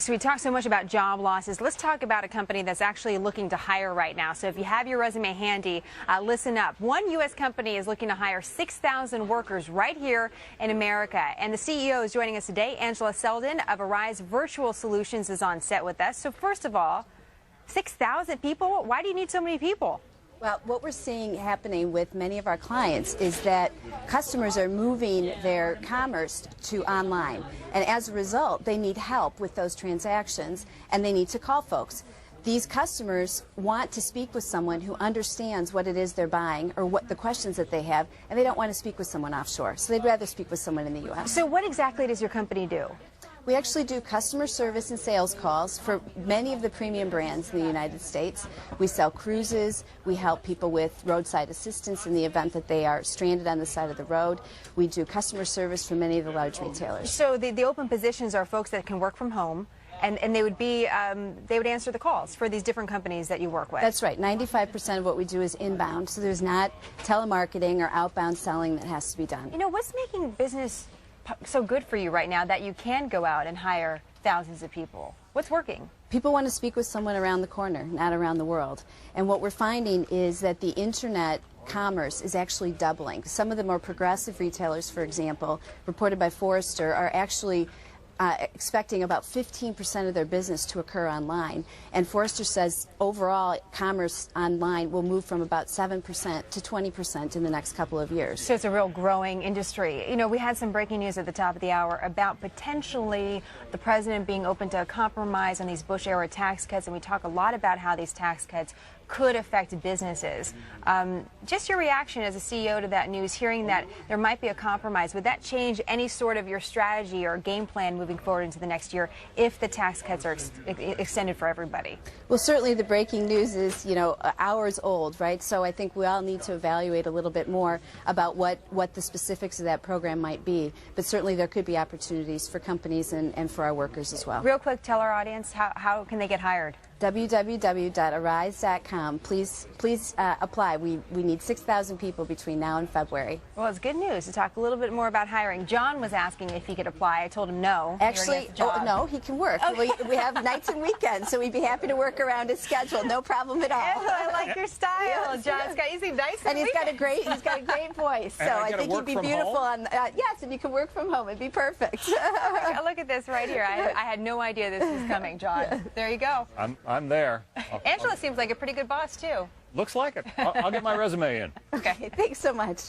So we talk so much about job losses. Let's talk about a company that's actually looking to hire right now. So if you have your resume handy, listen up. One U.S. company is looking to hire 6,000 workers right here in America. And the CEO is joining us today. Angela Selden of Arise Virtual Solutions is on set with us. So first of all, 6,000 people? Why do you need so many people? Well, what we're seeing happening with many of our clients is that customers are moving their commerce to online. And as a result, they need help with those transactions, and they need to call folks. These customers want to speak with someone who understands what it is they're buying or what the questions that they have, and they don't want to speak with someone offshore. So they'd rather speak with someone in the U.S. So what exactly does your company do? We actually do customer service and sales calls for many of the premium brands in the United States. We sell cruises. We help people with roadside assistance in the event that they are stranded on the side of the road. We do customer service for many of the large retailers. So the open positions are folks that can work from home, and they would answer the calls for these different companies that you work with. That's right. 95% of what we do is inbound, so there's not telemarketing or outbound selling that has to be done. You know, what's making business so good for you right now that you can go out and hire thousands of people? What's working? People want to speak with someone around the corner, not around the world. And what we're finding is that the internet commerce is actually doubling. Some of the more progressive retailers, for example, reported by Forrester, are actually expecting about 15% of their business to occur online. And Forrester says overall commerce online will move from about 7% to 20% in the next couple of years. So it's a real growing industry. You know, we had some breaking news at the top of the hour about potentially the president being open to a compromise on these Bush-era tax cuts, and we talk a lot about how these tax cuts could affect businesses. Just your reaction as a CEO to that news, hearing that there might be a compromise, would that change any sort of your strategy or game plan moving forward into the next year if the tax cuts are extended for everybody? Well, certainly the breaking news is, you know, hours old, right? So I think we all need to evaluate a little bit more about what the specifics of that program might be. But certainly there could be opportunities for companies and for our workers as well. Real quick, tell our audience, how can they get hired? www.arise.com. Please apply. We need 6,000 people between now and February. Well, it's good news to talk a little bit more about hiring. John was asking if he could apply. I told him no. Actually, no, he can work. Okay. We have nights and weekends, so we'd be happy to work around his schedule. No problem at all. Angela, I like your style. Yes. John's got, you seem nice. And he's got a great voice. So I think he'd be beautiful on. Yes, and you can work from home. It'd be perfect. Look at this right here. I had no idea this was coming, John. There you go. I'm there. Angela seems like a pretty good boss too. Looks like it. I'll get my resume in. Okay. Thanks so much.